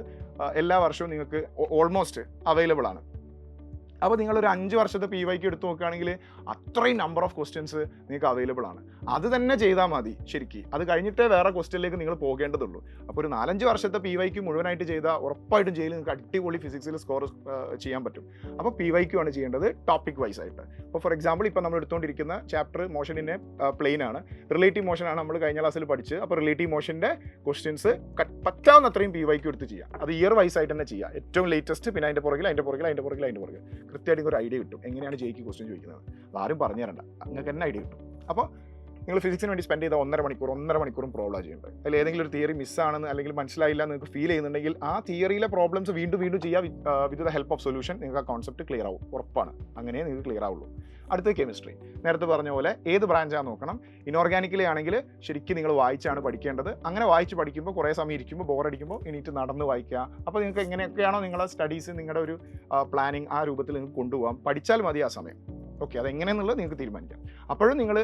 എല്ലാ വർഷവും നിങ്ങൾക്ക് ഓൾമോസ്റ്റ് അവൈലബിൾ ആണ്. അപ്പോൾ നിങ്ങളൊരു 5 വർഷത്തെ PYQ എടുത്ത് നോക്കുകയാണെങ്കിൽ അത്രയും നമ്പർ ഓഫ് ക്വസ്റ്റ്യൻസ് നിങ്ങൾക്ക് അവൈലബിൾ ആണ്. അത് തന്നെ ചെയ്താൽ മതി ശരിക്കും. അത് കഴിഞ്ഞിട്ടേ വേറെ ക്വസ്റ്റ്യനിലേക്ക് നിങ്ങൾ പോകേണ്ടതുള്ളൂ. അപ്പോൾ ഒരു 4-5 വർഷത്തെ PYQ മുഴുവനായിട്ട് ചെയ്താൽ ഉറപ്പായിട്ടും ജയിലിൽ നിങ്ങൾക്ക് അടിപൊളി ഫിസിക്സിൽ സ്കോർ ചെയ്യാൻ പറ്റും. അപ്പോൾ PYQ ആണ് ചെയ്യേണ്ടത് ടോപ്പിക് വൈസ് ആയിട്ട്. ഇപ്പോൾ ഫോർ എക്സാമ്പിൾ ഇപ്പോൾ നമ്മൾ എടുത്തുകൊണ്ടിരിക്കുന്ന ചാപ്റ്റർ മോഷനിൻ്റെ പ്ലെയിൻ ആണ്. റിലേറ്റീവ് മോഷനാണ് നമ്മൾ കഴിഞ്ഞ ക്ലാസ്സിൽ പഠിച്ച്. അപ്പോൾ റിലേറ്റീവ് മോഷൻ്റെ ക്വസ്റ്റ്യൻസ് പറ്റാവുന്ന അത്രയും PYQ എടുത്ത് ചെയ്യാം. അത് ഇയർ വൈസ് ആയിട്ട് തന്നെ ചെയ്യാം. ഏറ്റവും ലേറ്റസ്റ്റ്, പിന്നെ അതിൻ്റെ പുറകിൽ കൃത്യമായിട്ട് ഒരു ഐഡിയ കിട്ടും എങ്ങനെയാണ് ജെയ്ക്ക് ക്വസ്റ്റ്യൻ ചോദിക്കുന്നത്. ആരും പറഞ്ഞു തരണ്ട, നിങ്ങൾക്ക് തന്നെ ഐഡിയ കിട്ടും. അപ്പോൾ നിങ്ങൾ ഫിസിക്സിന് വേണ്ടി സ്പെൻഡ് ചെയ്ത 1.5 മണിക്കൂറും പ്രോബ്ലം ചെയ്യുന്നത്. അതിൽ ഏതെങ്കിലും ഒരു തിയറി മിസ്സാണെന്ന് അല്ലെങ്കിൽ മനസ്സിലായില്ല നിങ്ങൾക്ക് ഫീൽ ചെയ്യുന്നുണ്ടെങ്കിൽ ആ തിയറിയിലെ പ്രോബ്ലംസ് വീണ്ടും ചെയ്യാം. With the help of solution നിങ്ങൾക്ക് ആ കോൺസെപ്റ്റ് ക്ലിയർ ആവും. ഉറപ്പാണ്, അങ്ങനെ നിങ്ങൾക്ക് ക്ലിയർ ആവുള്ളൂ. അടുത്ത കെമിസ്ട്രി. നേരത്തെ പറഞ്ഞ പോലെ ഏത് ബ്രാഞ്ചാണ് നോക്കണം. ഇനോർഗാനിക്കലി ആണെങ്കിൽ ശരിക്കും നിങ്ങൾ വായിച്ചാണ് പഠിക്കേണ്ടത്. അങ്ങനെ വായിച്ച് പഠിക്കുമ്പോൾ കുറേ സമയം ഇരിക്കുമ്പോൾ ബോറടിക്കുമ്പോൾ എണീറ്റ് നടന്ന് വായിക്കുക. അപ്പോൾ നിങ്ങൾക്ക് എങ്ങനെയൊക്കെയാണോ നിങ്ങളുടെ സ്റ്റഡീസ്, നിങ്ങളുടെ ഒരു പ്ലാനിങ് ആ രൂപത്തിൽ നിങ്ങൾക്ക് കൊണ്ടുപോകാം. പഠിച്ചാൽ മതി ആ സമയം. ഓക്കെ, അതെങ്ങനെയെന്നുള്ളത് നിങ്ങൾക്ക് തീരുമാനിക്കാം. അപ്പോഴും നിങ്ങൾ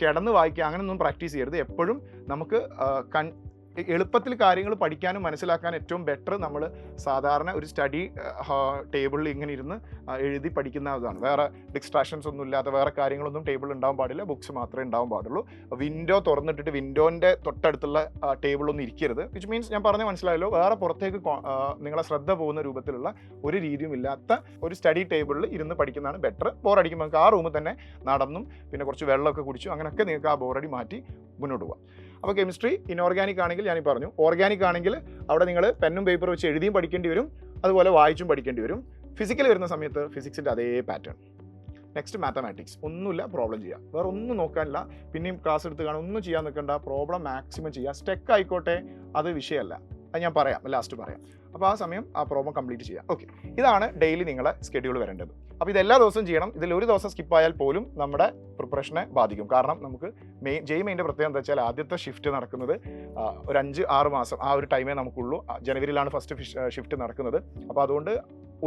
കിടന്ന് വായിക്കുക, അങ്ങനെയൊന്നും പ്രാക്ടീസ് ചെയ്യരുത്. എപ്പോഴും നമുക്ക് എളുപ്പത്തിൽ കാര്യങ്ങൾ പഠിക്കാനും മനസ്സിലാക്കാനും ഏറ്റവും ബെറ്റർ നമ്മൾ സാധാരണ ഒരു സ്റ്റഡി ടേബിളിൽ ഇങ്ങനെ ഇരുന്ന് എഴുതി പഠിക്കുന്നതാണ്. വേറെ ഡിസ്ട്രാക്ഷൻസ് ഒന്നും ഇല്ലാത്ത വേറെ കാര്യങ്ങളൊന്നും ടേബിളിൽ ഉണ്ടാവാൻ പാടില്ല. ബുക്സ് മാത്രമേ ഉണ്ടാവാൻ പാടുള്ളൂ. വിൻഡോ തുറന്നിട്ടിട്ട് വിൻഡോൻ്റെ തൊട്ടടുത്തുള്ള ടേബിളൊന്നും ഇരിക്കരുത്. വിച്ച് മീൻസ് ഞാൻ പറഞ്ഞ് മനസ്സിലായല്ലോ, വേറെ പുറത്തേക്ക് നിങ്ങളെ ശ്രദ്ധ പോകുന്ന രൂപത്തിലുള്ള ഒരു രീതിയും ഇല്ലാത്ത ഒരു സ്റ്റഡി ടേബിളിൽ ഇരുന്ന് പഠിക്കുന്നതാണ് ബെറ്റർ. ബോറടിക്കുമ്പോൾ നിങ്ങൾക്ക് ആ റൂമിൽ തന്നെ നടന്നും പിന്നെ കുറച്ച് വെള്ളമൊക്കെ കുടിച്ചു അങ്ങനെയൊക്കെ നിങ്ങൾക്ക് ആ ബോറടി മാറ്റി മുന്നോട്ട് പോകാം. അപ്പോൾ കെമിസ്ട്രി ഇനോർഗാനിക് ആണെങ്കിൽ ഞാൻ പറഞ്ഞു, ഓർഗാനിക് ആണെങ്കിൽ അവിടെ നിങ്ങൾ പെന്നും പേപ്പർ വെച്ച് എഴുതിയും പഠിക്കേണ്ടി വരും, അതുപോലെ വായിച്ചും പഠിക്കേണ്ടി വരും. ഫിസിക്കൽ വരുന്ന സമയത്ത് ഫിസിക്സിൻ്റെ അതേ പാറ്റേൺ. Next mathematics. ഒന്നുമില്ല, പ്രോബ്ലം ചെയ്യുക, വേറെ ഒന്നും നോക്കാനില്ല. പിന്നെയും ക്ലാസ് എടുത്ത് കാണാൻ ഒന്നും ചെയ്യാൻ നിൽക്കണ്ട, പ്രോബ്ലം മാക്സിമം ചെയ്യുക. സ്റ്റെക്ക് ആയിക്കോട്ടെ, അത് വിഷയമല്ല, അത് ഞാൻ പറയാം, ലാസ്റ്റ് പറയാം. അപ്പോൾ ആ സമയം ആ പ്രോബ്ലം കംപ്ലീറ്റ് ചെയ്യുക. ഓക്കെ, ഇതാണ് ഡെയിലി നിങ്ങളെ സ്കെഡ്യൂൾ വരേണ്ടത്. അപ്പോൾ ഇതെല്ലാ ദിവസവും ചെയ്യണം. ഇതിൽ ഒരു ദിവസം സ്കിപ്പായാൽ പോലും നമ്മുടെ പ്രിപ്പറേഷനെ ബാധിക്കും. കാരണം നമുക്ക് മെയിൻ്റെ പ്രത്യേകത എന്താ വെച്ചാൽ ആദ്യത്തെ ഷിഫ്റ്റ് നടക്കുന്നത് ഒരു 5-6 മാസം ആ ഒരു ടൈമേ നമുക്കുള്ളൂ. ജനുവരിയിലാണ് ഫസ്റ്റ് ഷിഫ്റ്റ് നടക്കുന്നത്. അപ്പോൾ അതുകൊണ്ട്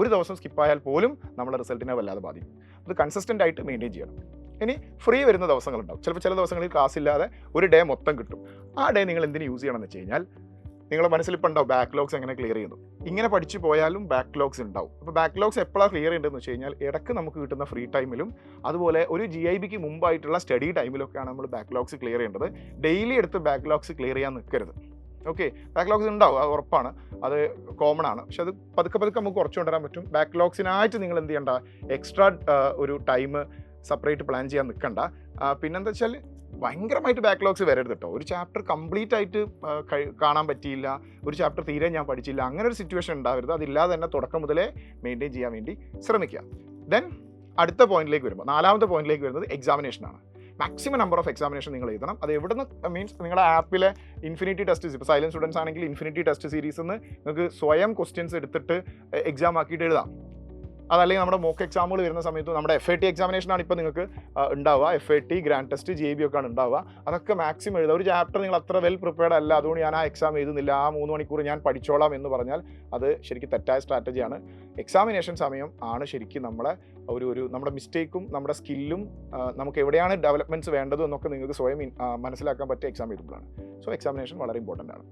ഒരു ദിവസം സ്കിപ്പായാൽ പോലും നമ്മുടെ റിസൾട്ടിനെ വല്ലാതെ ബാധിക്കും. അത് കൺസിസ്റ്റൻ്റ് ആയിട്ട് മെയിൻറ്റെയിൻ ചെയ്യണം. ഇനി ഫ്രീ വരുന്ന ദിവസങ്ങളുണ്ടാവും. ചിലപ്പോൾ ചില ദിവസങ്ങളിൽ ക്ലാസ് ഇല്ലാതെ ഒരു ഡേ മൊത്തം കിട്ടും. ആ ഡേ നിങ്ങൾ എന്തിനു യൂസ് ചെയ്യണമെന്ന് വെച്ച് കഴിഞ്ഞാൽ, നിങ്ങളുടെ മനസ്സിലിപ്പോൾ ഉണ്ടാവും ബാക്ക്ലോഗ്സ് എങ്ങനെ ക്ലിയർ ചെയ്യുന്നു. ഇങ്ങനെ പഠിച്ചു പോയാലും ബാക്ക്ലോഗ്സ് ഉണ്ടാവും. അപ്പോൾ ബാക്ക്ലോഗ്സ് എപ്പോഴാണ് ക്ലിയർ ചെയ്യേണ്ടതെന്ന് വെച്ച് കഴിഞ്ഞാൽ, ഇടയ്ക്ക് നമുക്ക് കിട്ടുന്ന ഫ്രീ ടൈമിലും അതുപോലെ ഒരു GIBക്ക് മുമ്പായിട്ടുള്ള സ്റ്റഡി ടൈമിലൊക്കെയാണ് നമ്മൾ ബാക്ക്ലോഗ്സ് ക്ലിയർ ചെയ്യേണ്ടത്. ഡെയിലി എടുത്ത് ബാക്ക്ലോഗ്സ് ക്ലിയർ ചെയ്യാൻ നിൽക്കരുത്. ഓക്കെ, ബാക്ക്ലോഗ്സ് ഉണ്ടാവും, അത് ഉറപ്പാണ്, അത് കോമൺ ആണ്. പക്ഷെ അത് പതുക്കെ നമുക്ക് കുറച്ച് കൊണ്ടുവരാൻ പറ്റും. ബാക്ക്ലോഗ്സിനായിട്ട് നിങ്ങൾ എന്ത് ചെയ്യണ്ട, എക്സ്ട്രാ ഒരു ടൈം സെപ്പറേറ്റ് പ്ലാൻ ചെയ്യാൻ നിൽക്കണ്ട. പിന്നെന്താ വെച്ചാൽ ഭയങ്കരമായിട്ട് ബാക്ക്ലോഗ്സ് വരരുത് കേട്ടോ. ഒരു ചാപ്റ്റർ കംപ്ലീറ്റ് ആയിട്ട് കാണാൻ പറ്റിയില്ല, ഒരു ചാപ്റ്റർ തീരെ ഞാൻ പഠിച്ചില്ല, അങ്ങനെ ഒരു സിറ്റുവേഷൻ ഉണ്ടാവരുത്. അതില്ലാതെ തന്നെ തുടക്കം മുതലേ മെയിൻറ്റെയിൻ ചെയ്യാൻ വേണ്ടി ശ്രമിക്കുക. ദെൻ അടുത്ത പോയിന്റിലേക്ക് വരുമ്പോൾ, 4ാമത്തെ പോയിന്റിലേക്ക് വരുന്നത് എക്സാമിനേഷനാണ്. മാക്സിമം നമ്പർ ഓഫ് എക്സാമിനേഷൻ നിങ്ങൾ എഴുതണം. അത് എവിടെ നിന്ന് മീൻസ് നിങ്ങളുടെ ആപ്പിലെ ഇൻഫിനിറ്റി ടെസ്റ്റ്, ഇപ്പോൾ സൈലൻസ് സ്റ്റുഡൻസ് ആണെങ്കിൽ ഇൻഫിനിറ്റി ടെസ്റ്റ് സീരീസിൽ നിന്ന് നിങ്ങൾക്ക് സ്വയം ക്വസ്റ്റ്യൻസ് എടുത്തിട്ട് എക്സാം ആക്കിയിട്ട് എഴുതാം. അതല്ലെങ്കിൽ നമ്മുടെ മോക്ക് എക്സാമുകൾ വരുന്ന സമയത്ത് നമ്മുടെ FAT എക്സാമിനേഷനാണ് ഇപ്പോൾ നിങ്ങൾക്ക് ഉണ്ടാവുക. FAT, ഗ്രാൻഡ് ടെസ്റ്റ്, JB ഒക്കെയാണ് ഉണ്ടാവുക. അതൊക്കെ മാക്സിമം എഴുതുക. ഒരു ചാപ്റ്റർ നിങ്ങൾ അത്ര വെൽ പ്രിപ്പയർഡ് അല്ല, അതുകൊണ്ട് ഞാൻ ആ എക്സാം എഴുതുന്നില്ല, ആ 3 മണിക്കൂർ ഞാൻ പഠിച്ചോളാം എന്ന് പറഞ്ഞാൽ അത് ശരിക്കും തെറ്റായ സ്ട്രാറ്റജിയാണ്. എക്സാമിനേഷൻ സമയം ആണ് ശരിക്കും നമ്മളെ നമ്മുടെ മിസ്റ്റേക്കും നമ്മുടെ സ്കില്ലും നമുക്ക് എവിടെയാണ് ഡെവലപ്മെൻറ്റ്സ് വേണ്ടതും എന്നൊക്കെ നിങ്ങൾക്ക് സ്വയം മനസ്സിലാക്കാൻ പറ്റിയ എക്സാം എഴുതുമ്പോഴാണ്. സോ എക്സാമിനേഷൻ വളരെ ഇമ്പോർട്ടൻ്റ് ആണ്.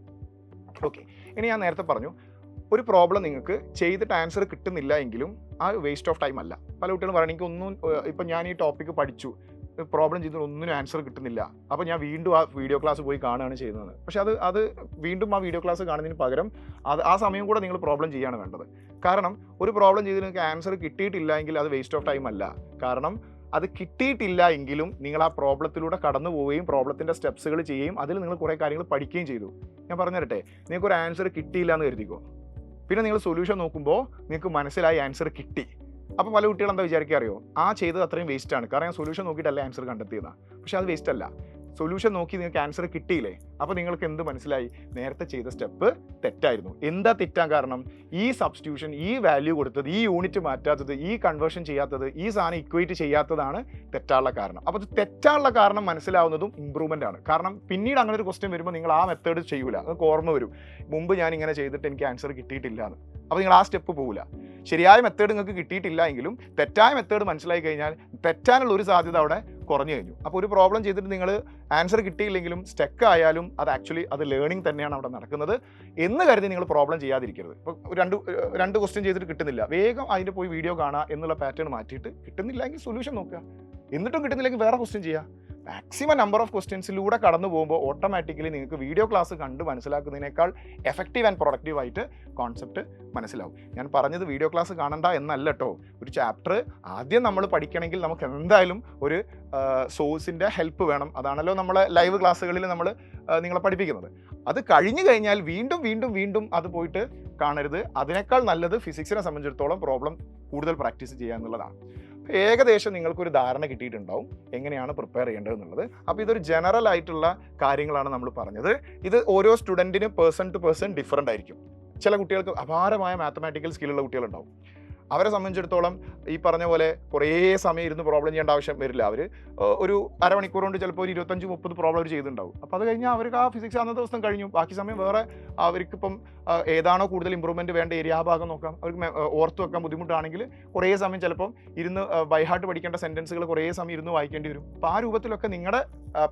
ഓക്കെ, ഇനി ഞാൻ നേരത്തെ പറഞ്ഞു ഒരു പ്രോബ്ലം നിങ്ങൾക്ക് ചെയ്തിട്ട് ആൻസർ കിട്ടുന്നില്ല എങ്കിലും ആ വേസ്റ്റ് ഓഫ് ടൈം അല്ല. പല കുട്ടികളും പറയണം എനിക്കൊന്നും ഇപ്പം ഞാൻ ഈ ടോപ്പിക്ക് പഠിച്ചു, പ്രോബ്ലം ചെയ്തിട്ട് ഒന്നിനും ആൻസർ കിട്ടുന്നില്ല, അപ്പോൾ ഞാൻ വീണ്ടും ആ വീഡിയോ ക്ലാസ് പോയി കാണുകയാണ് ചെയ്യുന്നത്. പക്ഷെ അത് വീണ്ടും ആ വീഡിയോ ക്ലാസ് കാണുന്നതിന് പകരം ആ സമയം കൂടെ നിങ്ങൾ പ്രോബ്ലം ചെയ്യാണ് വേണ്ടത്. കാരണം ഒരു പ്രോബ്ലം ചെയ്ത് നിങ്ങൾക്ക് ആൻസർ കിട്ടിയിട്ടില്ല എങ്കിൽ അത് വേസ്റ്റ് ഓഫ് ടൈം അല്ല. കാരണം അത് കിട്ടിയിട്ടില്ല എങ്കിലും നിങ്ങൾ ആ പ്രോബ്ലത്തിലൂടെ കടന്നു പോവുകയും പ്രോബ്ലത്തിൻ്റെ സ്റ്റെപ്സുകൾ ചെയ്യുകയും അതിൽ നിങ്ങൾ കുറേ കാര്യങ്ങൾ പഠിക്കുകയും ചെയ്തു. ഞാൻ പറഞ്ഞു തരട്ടെ, നിങ്ങൾക്കൊരു ആൻസർ കിട്ടിയില്ല എന്ന് കരുതിക്കോ, പിന്നെ നിങ്ങൾ സൊല്യൂഷൻ നോക്കുമ്പോൾ നിങ്ങൾക്ക് മനസ്സിലായി ആൻസർ കിട്ടി. അപ്പോൾ പല കുട്ടികൾ എന്താ വിചാരിക്കുക അറിയോ, ആ ചെയ്തത് അത്രയും വേസ്റ്റാണ്, കാരണം ഞാൻ സൊല്യൂഷൻ നോക്കിയിട്ടല്ല ആൻസർ കണ്ടെത്തിയതാണ്. പക്ഷേ അത് വേസ്റ്റ് അല്ല. സൊല്യൂഷൻ നോക്കി നിങ്ങൾക്ക് ആൻസർ കിട്ടിയില്ലേ, അപ്പോൾ നിങ്ങൾക്ക് എന്ത് മനസ്സിലായി, നേരത്തെ ചെയ്ത സ്റ്റെപ്പ് തെറ്റായിരുന്നു. എന്താ തെറ്റാൻ കാരണം, ഈ സബ്സ്റ്റിറ്റ്യൂഷൻ, ഈ വാല്യൂ കൊടുത്തത്, ഈ യൂണിറ്റ് മാറ്റാത്തത്, ഈ കൺവേർഷൻ ചെയ്യാത്തത്, ഈ സാധനം ഇക്വേറ്റ് ചെയ്യാത്തതാണ് തെറ്റാനുള്ള കാരണം. അപ്പോൾ അത് തെറ്റാനുള്ള കാരണം മനസ്സിലാവുന്നതും ഇമ്പ്രൂവ്മെൻ്റ് ആണ്. കാരണം പിന്നീട് അങ്ങനെ ഒരു ക്വസ്റ്റ്യൻ വരുമ്പോൾ നിങ്ങൾ ആ മെത്തേഡ് ചെയ്യൂല, നിങ്ങൾക്ക് ഓർമ്മ വരും മുമ്പ് ഞാൻ ഇങ്ങനെ ചെയ്തിട്ട് എനിക്ക് ആൻസർ കിട്ടിയിട്ടില്ല എന്ന്. അപ്പോൾ നിങ്ങൾ ആ സ്റ്റെപ്പ് പോകില്ല. ശരിയായ മെത്തേഡ് നിങ്ങൾക്ക് കിട്ടിയിട്ടില്ല എങ്കിലും തെറ്റായ മെത്തേഡ് മനസ്സിലായി കഴിഞ്ഞാൽ തെറ്റാനുള്ള ഒരു സാധ്യത അവിടെ കുറഞ്ഞു കഴിഞ്ഞു. അപ്പോൾ ഒരു പ്രോബ്ലം ചെയ്തിട്ട് നിങ്ങൾ ആൻസർ കിട്ടിയില്ലെങ്കിലും സ്റ്റക്ക് ആയാലും അത് ആക്ച്വലി അത് ലേണിംഗ് തന്നെയാണ് അവിടെ നടക്കുന്നത് എന്ന് കരുതി നിങ്ങൾ പ്രോബ്ലം ചെയ്യാതിരിക്കരുത്. ഇപ്പോൾ രണ്ട് ക്വസ്റ്റ്യൻ ചെയ്തിട്ട് കിട്ടുന്നില്ല, വേഗം അതിൻ്റെ പോയി വീഡിയോ കാണുക എന്നുള്ള പാറ്റേൺ മാറ്റിയിട്ട് കിട്ടുന്നില്ലെങ്കിൽ സൊല്യൂഷൻ നോക്കുക, എന്നിട്ടും കിട്ടുന്നില്ലെങ്കിൽ വേറെ ക്വസ്റ്റ്യൻ ചെയ്യുക. മാക്സിമം നമ്പർ ഓഫ് ക്വസ്റ്റ്യൻസിലൂടെ കടന്നു പോകുമ്പോൾ ഓട്ടോമാറ്റിക്കലി നിങ്ങൾക്ക് വീഡിയോ ക്ലാസ് കണ്ട് മനസ്സിലാക്കുന്നതിനേക്കാൾ എഫക്റ്റീവ് ആൻഡ് പ്രൊഡക്റ്റീവ് ആയിട്ട് കോൺസെപ്റ്റ് മനസ്സിലാവും. ഞാൻ പറഞ്ഞത് വീഡിയോ ക്ലാസ് കാണണ്ട എന്നല്ല കേട്ടോ. ഒരു ചാപ്റ്റർ ആദ്യം നമ്മൾ പഠിക്കണമെങ്കിൽ നമുക്ക് എന്തായാലും ഒരു സോഴ്സിൻ്റെ ഹെൽപ്പ് വേണം. അതാണല്ലോ നമ്മളെ ലൈവ് ക്ലാസ്സുകളിൽ നമ്മൾ നിങ്ങളെ പഠിപ്പിക്കുന്നത്. അത് കഴിഞ്ഞു കഴിഞ്ഞാൽ വീണ്ടും വീണ്ടും വീണ്ടും അത് പോയിട്ട് കാണരുത്. അതിനേക്കാൾ നല്ലത് ഫിസിക്സിനെ സംബന്ധിച്ചിടത്തോളം പ്രോബ്ലം കൂടുതൽ പ്രാക്ടീസ് ചെയ്യുക എന്നുള്ളതാണ്. ഏകദേശം നിങ്ങൾക്കൊരു ധാരണ കിട്ടിയിട്ടുണ്ടാവും എങ്ങനെയാണ് പ്രിപ്പയർ ചെയ്യേണ്ടത് എന്നുള്ളത്. അപ്പോൾ ഇതൊരു ജനറൽ ആയിട്ടുള്ള കാര്യങ്ങളാണ് നമ്മൾ പറഞ്ഞത്. ഇത് ഓരോ സ്റ്റുഡൻറ്റിനും പേഴ്സൺ ടു പേഴ്സൺ ഡിഫറൻ്റ് ആയിരിക്കും. ചില കുട്ടികൾക്ക് അപാരമായ മാത്തമാറ്റിക്കൽ സ്കില്ലുള്ള കുട്ടികളുണ്ടാവും. അവരെ സംബന്ധിച്ചിടത്തോളം ഈ പറഞ്ഞ പോലെ കുറേ സമയം ഇരുന്ന് പ്രോബ്ലം ചെയ്യേണ്ട ആവശ്യം വരില്ല. അവർ ഒരു അരമണിക്കൂർ കൊണ്ട് ചിലപ്പോൾ ഒരു 25-30 പ്രോബ്ലം അവർ ചെയ്തിട്ടുണ്ടാവും. അപ്പോൾ അത് കഴിഞ്ഞാൽ അവർക്ക് ആ ഫിസിക്സ് അന്നത്തെ ദിവസം കഴിഞ്ഞു. ബാക്കി സമയം വേറെ അവർക്കിപ്പം ഏതാണോ കൂടുതൽ ഇമ്പ്രൂവ്മെൻറ്റ് വേണ്ട ഏരിയ ആ ഭാഗം നോക്കാം. അവർക്ക് ഓർത്ത് വെക്കാൻ ബുദ്ധിമുട്ടാണെങ്കിൽ കുറേ സമയം ചിലപ്പം ഇരുന്ന് ബൈഹാർട്ട് പഠിക്കേണ്ട സെൻറ്റൻസുകൾ കുറേ സമയം ഇരുന്ന് വായിക്കേണ്ടി വരും. അപ്പോൾ ആ രൂപത്തിലൊക്കെ നിങ്ങളുടെ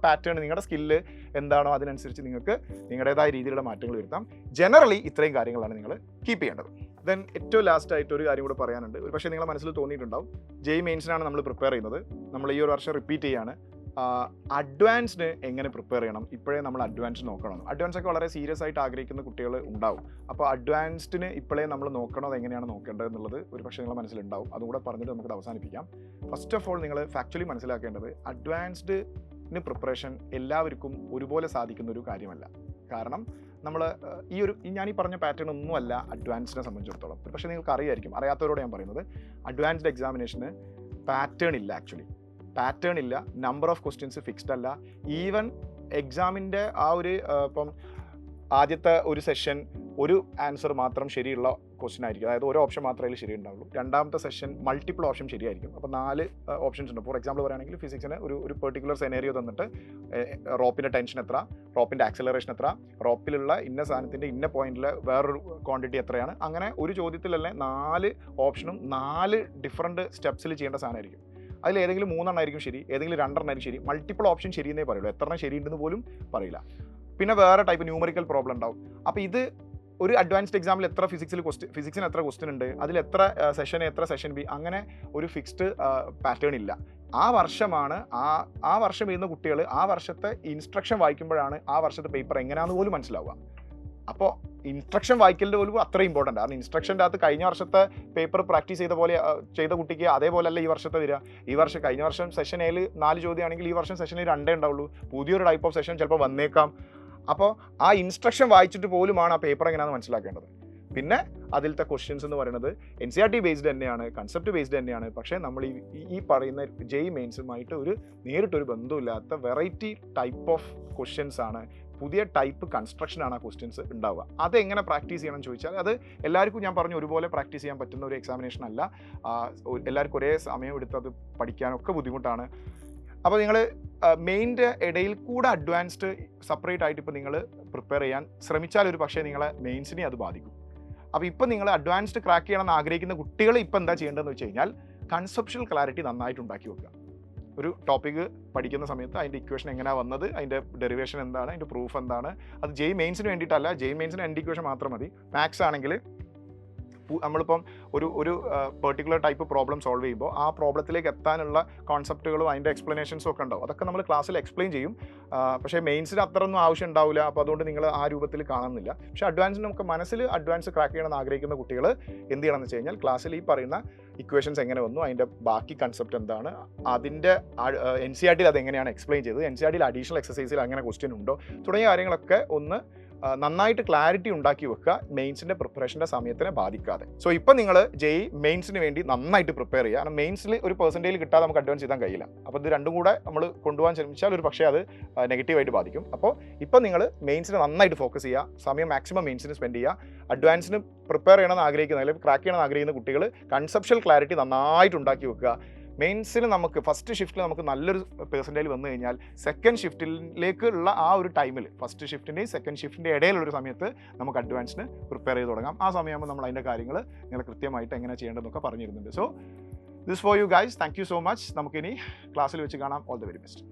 പാറ്റേൺ, നിങ്ങളുടെ സ്കില്ല് എന്താണോ അതിനനുസരിച്ച് നിങ്ങൾക്ക് നിങ്ങളുടേതായ രീതിയിലുള്ള മാറ്റങ്ങൾ വരുത്താം. ജനറലി ഇത്രയും കാര്യങ്ങളാണ് നിങ്ങൾ കീപ്പ് ചെയ്യേണ്ടത്. ദെൻ ഏറ്റവും ലാസ്റ്റ് ആയിട്ട് ഒരു കാര്യം കൂടെ പറയാനുണ്ട്. ഒരു പക്ഷേ നിങ്ങളുടെ മനസ്സിൽ തോന്നിയിട്ടുണ്ടാവും, ജെഇ മെയിൻസിനാണ് നമ്മൾ പ്രിപ്പയർ ചെയ്യുന്നത്, നമ്മൾ ഈ ഒരു വർഷം റിപ്പീറ്റ് ചെയ്യാണ്, അഡ്വാൻസ്ഡ് എങ്ങനെ പ്രിപ്പയർ ചെയ്യണം, ഇപ്പോഴേ നമ്മൾ അഡ്വാൻസ് നോക്കണം. അഡ്വാൻസ് ഒക്കെ വളരെ സീരിയസ് ആയിട്ട് ആഗ്രഹിക്കുന്ന കുട്ടികൾ ഉണ്ടാവും. അപ്പോൾ അഡ്വാൻസ്ഡിന് ഇപ്പോഴേ നമ്മൾ നോക്കണോ, അത് എങ്ങനെയാണ് നോക്കേണ്ടത് എന്നുള്ളത് ഒരു പക്ഷേ നിങ്ങളുടെ മനസ്സിലുണ്ടാവും. അതും കൂടെ പറഞ്ഞിട്ട് നമുക്ക് അവസാനിപ്പിക്കാം. ഫസ്റ്റ് ഓഫ് ഓൾ നിങ്ങൾ ഫാക്ച്വലി മനസ്സിലാക്കേണ്ടത്, അഡ്വാൻസ്ഡിന് പ്രിപ്പറേഷൻ എല്ലാവർക്കും ഒരുപോലെ സാധിക്കുന്ന ഒരു കാര്യമല്ല. കാരണം നമ്മൾ ഞാൻ ഈ പറഞ്ഞ പാറ്റേൺ ഒന്നുമല്ല അഡ്വാൻസിനെ സംബന്ധിച്ചിടത്തോളം. പക്ഷേ നിങ്ങൾക്ക് അറിയായിരിക്കും, അറിയാത്തവരോട് ഞാൻ പറയുന്നത്, അഡ്വാൻസ്ഡ് എക്സാമിനേഷന് പാറ്റേൺ ഇല്ല. ആക്ച്വലി പാറ്റേൺ ഇല്ല, നമ്പർ ഓഫ് ക്വസ്റ്റ്യൻസ് ഫിക്സ്ഡ് അല്ല. ഈവൻ എക്സാമിൻ്റെ ആ ഒരു ഇപ്പം ആദ്യത്തെ ഒരു സെഷൻ ഒരു ആൻസർ മാത്രം ശരിയുള്ള ക്വസ്റ്റ്യൻ ആയിരിക്കും, അതായത് ഒരു ഓപ്ഷൻ മാത്രമേ ശരി ഉണ്ടാവുള്ളൂ. രണ്ടാമത്തെ സെഷൻ മൾട്ടിപ്പിൾ ഓപ്ഷൻ ശരിയായിരിക്കും. അപ്പോൾ 4 ഓപ്ഷൻസ് ഉണ്ട്. ഫോർ എക്സാമ്പിൾ പറയുകയാണെങ്കിൽ ഫിസിക്സിന് ഒരു പെർട്ടിക്കുലർ സെനേറിയോ തന്നിട്ട് റോപ്പിൻ്റെ ടെൻഷൻ എത്ര, റോപ്പിൻ്റെ ആക്സലറേഷൻ എത്ര, റോപ്പിലുള്ള ഇന്ന സാധനത്തിൻ്റെ ഇന്ന പോയിന്റിൽ വേറൊരു ക്വാണ്ടിറ്റി എത്രയാണ്, അങ്ങനെ ഒരു ചോദ്യത്തിലല്ലേ 4 ഓപ്ഷനും 4 ഡിഫറൻറ്റ് സ്റ്റെപ്സിൽ ചെയ്യേണ്ട സാധനമായിരിക്കും. അതിൽ ഏതെങ്കിലും 3 എണ്ണമായിരിക്കും ശരി, ഏതെങ്കിലും 2 എണ്ണമായിരിക്കും ശരി. മൾട്ടിപ്പിൾ ഓപ്ഷൻ ശരിയെന്നേ പറയുള്ളൂ, എത്ര എണ്ണം ശരിയുണ്ടെന്ന് പോലും പറയില്ല. പിന്നെ വേറെ ടൈപ്പ് ന്യൂമറിക്കൽ പ്രോബ്ലം ഉണ്ടാവും. അപ്പോൾ ഇത് ഒരു അഡ്വാൻസ്ഡ് എക്സാമിൽ എത്ര ഫിസിക്സിന് എത്ര ക്വസ്റ്റ്യൻ ഉണ്ട്, അതിൽ എത്ര സെഷൻ എ, എത്ര സെഷൻ ബി, അങ്ങനെ ഒരു ഫിക്സ്ഡ് പാറ്റേൺ ഇല്ല. ആ വർഷമാണ് ആ വർഷം എഴുതുന്ന കുട്ടികൾ ആ വർഷത്തെ ഇൻസ്ട്രക്ഷൻ വായിക്കുമ്പോഴാണ് ആ വർഷത്തെ പേപ്പർ എങ്ങനെയാണെന്ന് പോലും മനസ്സിലാവുക. അപ്പോൾ ഇൻസ്ട്രക്ഷൻ വായിക്കലിൻ്റെ പോലും അത്ര ഇമ്പോർട്ടൻ്റ് ആണ്. ഇൻസ്ട്രക്ഷൻ്റെ അകത്ത് കഴിഞ്ഞ വർഷത്തെ പേപ്പർ പ്രാക്ടീസ് ചെയ്ത പോലെ ചെയ്ത കുട്ടിക്ക് അതേപോലെ അല്ല ഈ വർഷത്തെ വരിക. ഈ വർഷം കഴിഞ്ഞ വർഷം സെഷൻ എയിൽ 4 ചോദ്യമാണെങ്കിൽ ഈ വർഷം സെഷനിൽ 2 ഉണ്ടാവുള്ളൂ. പുതിയൊരു ടൈപ്പ് ഓഫ് സെഷൻ ചിലപ്പോൾ വന്നേക്കാം. അപ്പോൾ ആ ഇൻസ്ട്രക്ഷൻ വായിച്ചിട്ട് പോലുമാണ് ആ പേപ്പർ എങ്ങനെയാണെന്ന് മനസ്സിലാക്കേണ്ടത്. പിന്നെ അതിലത്തെ ക്വസ്റ്റ്യൻസ് എന്ന് പറയുന്നത് NCERT ബേസ്ഡ് തന്നെയാണ്, കൺസെപ്റ്റ് ബേസ്ഡ് തന്നെയാണ്. പക്ഷേ നമ്മൾ ഈ പറയുന്ന ജെഇ മെയിൻസുമായിട്ട് നേരിട്ടൊരു ബന്ധമില്ലാത്ത വെറൈറ്റി ടൈപ്പ് ഓഫ് ക്വസ്റ്റ്യൻസ് ആണ്, പുതിയ ടൈപ്പ് കൺസ്ട്രക്ഷനാണ് ആ ക്വസ്റ്റ്യൻസ് ഉണ്ടാവുക. അതെങ്ങനെ പ്രാക്ടീസ് ചെയ്യണമെന്ന് ചോദിച്ചാൽ അത് എല്ലാവർക്കും ഞാൻ പറഞ്ഞു ഒരുപോലെ പ്രാക്ടീസ് ചെയ്യാൻ പറ്റുന്ന ഒരു എക്സാമിനേഷൻ അല്ല. എല്ലാവർക്കും ഒരേ സമയം എടുത്ത് അത് പഠിക്കാനൊക്കെ ബുദ്ധിമുട്ടാണ്. അപ്പോൾ നിങ്ങൾ മെയിൻ്റെ ഇടയിൽ കൂടെ അഡ്വാൻസ്ഡ് സെപ്പറേറ്റ് ആയിട്ട് ഇപ്പോൾ നിങ്ങൾ പ്രിപ്പയർ ചെയ്യാൻ ശ്രമിച്ചാൽ ഒരു പക്ഷേ നിങ്ങളെ മെയിൻസിനെ അത് ബാധിക്കും. അപ്പോൾ ഇപ്പോൾ നിങ്ങൾ അഡ്വാൻസ്ഡ് ക്രാക്ക് ചെയ്യണമെന്ന് ആഗ്രഹിക്കുന്ന കുട്ടികൾ ഇപ്പോൾ എന്താ ചെയ്യേണ്ടതെന്ന് വെച്ച് കഴിഞ്ഞാൽ കൺസെപ്ച്വൽ ക്ലാരിറ്റി നന്നായിട്ട് ഉണ്ടാക്കി വെക്കുക. ഒരു ടോപ്പിക്ക് പഠിക്കുന്ന സമയത്ത് അതിൻ്റെ ഇക്വേഷൻ എങ്ങനെയാണ് വന്നത്, അതിൻ്റെ ഡെറിവേഷൻ എന്താണ്, അതിൻ്റെ പ്രൂഫ് എന്താണ്. അത് ജെഇ മെയിൻസിന് വേണ്ടിയിട്ടല്ല, ജെഇ മെയിൻസിന് എൻ്റെ ഇക്വേഷൻ മാത്രം മതി. മാത്സ് ആണെങ്കിൽ നമ്മളിപ്പം ഒരു പെർട്ടിക്കുലർ ടൈപ്പ് പ്രോബ്ലം സോൾവ് ചെയ്യുമ്പോൾ ആ പ്രോബ്ലത്തിലേക്ക് എത്താനുള്ള കോൺസെപ്റ്റുകളും അതിൻ്റെ എക്സ്പ്ലനേഷൻസും ഒക്കെ ഉണ്ടാവും. അതൊക്കെ നമ്മൾ ക്ലാസ്സിൽ എക്സ്പ്ലെയിൻ ചെയ്യും. പക്ഷേ മെയിൻസിന് അത്രയൊന്നും ആവശ്യം ഉണ്ടാവില്ല. അപ്പോൾ അതുകൊണ്ട് നിങ്ങൾ ആ രൂപത്തിൽ കാണുന്നില്ല. പക്ഷേ അഡ്വാൻസിന് നമുക്ക് മനസ്സിൽ അഡ്വാൻസ് ക്രാക്ക് ചെയ്യണമെന്ന് ആഗ്രഹിക്കുന്ന കുട്ടികൾ എന്ത് ചെയ്യണമെന്ന് വെച്ച് കഴിഞ്ഞാൽ ക്ലാസ്സിൽ ഈ പറയുന്ന ഇക്വേഷൻസ് എങ്ങനെ വന്നു, അതിൻ്റെ ബാക്കി കൺസെപ്റ്റ് എന്താണ്, അതിൻ്റെ NCERT അത് എങ്ങനെയാണ് എക്സ്പ്ലെയിൻ ചെയ്തത്, NCERT അഡീഷണൽ എക്സസൈസിൽ അങ്ങനെ ക്വസ്റ്റ്യൻ ഉണ്ടോ തുടങ്ങിയ കാര്യങ്ങളൊക്കെ ഒന്ന് നന്നായിട്ട് ക്ലാരിറ്റി ഉണ്ടാക്കി വെക്കുക, മെയിൻസിൻ്റെ പ്രിപ്പറേഷൻ്റെ സമയത്തിനെ ബാധിക്കാതെ. സോ ഇപ്പം നിങ്ങൾ മെയിൻസിന് വേണ്ടി നന്നായിട്ട് പ്രിപ്പയർ ചെയ്യുക. കാരണം മെയിൻസിൽ ഒരു പെർസെൻറ്റേജ് കിട്ടാതെ നമുക്ക് അഡ്വാൻസ് ചെയ്താൻ കഴിയില്ല. അപ്പോൾ ഇത് രണ്ടും കൂടെ നമ്മൾ കൊണ്ടുപോകാൻ ശ്രമിച്ചാൽ ഒരു പക്ഷേ അത് നെഗറ്റീവായിട്ട് ബാധിക്കും. അപ്പോൾ ഇപ്പം നിങ്ങൾ മെയിൻസിന് നന്നായിട്ട് ഫോക്കസ് ചെയ്യുക, സമയം മാക്സിമം മെയിൻസിന് സ്പെൻഡ് ചെയ്യുക. അഡ്വാൻസിന് പ്രിപ്പയർ ചെയ്യണമെന്ന് ആഗ്രഹിക്കുന്ന അല്ലെങ്കിൽ ക്രാക്ക് ചെയ്യണമെന്ന് ആഗ്രഹിക്കുന്ന കുട്ടികൾ കൺസെപ്ഷ്യൽ ക്ലാരിറ്റി നന്നായിട്ട് ഉണ്ടാക്കി വെക്കുക. മെയിൻസിൽ നമുക്ക് ഫസ്റ്റ് ഷിഫ്റ്റിൽ നമുക്ക് നല്ലൊരു പെർസെൻറ്റേജ് വന്നു കഴിഞ്ഞാൽ സെക്കൻഡ് ഷിഫ്റ്റിലേക്കുള്ള ആ ഒരു ടൈമിൽ ഫസ്റ്റ് ഷിഫ്റ്റിൻ്റെയും സെക്കൻഡ് ഷിഫ്റ്റിൻ്റെ ഇടയിലുള്ളൊരു സമയത്ത് നമുക്ക് അഡ്വാൻസിന് പ്രിപ്പയർ ചെയ്ത് തുടങ്ങാം. ആ സമയമാകുമ്പോൾ നമ്മൾ അതിൻ്റെ കാര്യങ്ങൾ നിങ്ങൾ കൃത്യമായിട്ട് എങ്ങനെ ചെയ്യേണ്ടതെന്നൊക്കെ പറഞ്ഞിരുന്നുണ്ട്. So this for you guys, thank you so much. നമുക്കിനി ക്ലാസ്സിൽ വെച്ച് കാണാം. All the very best.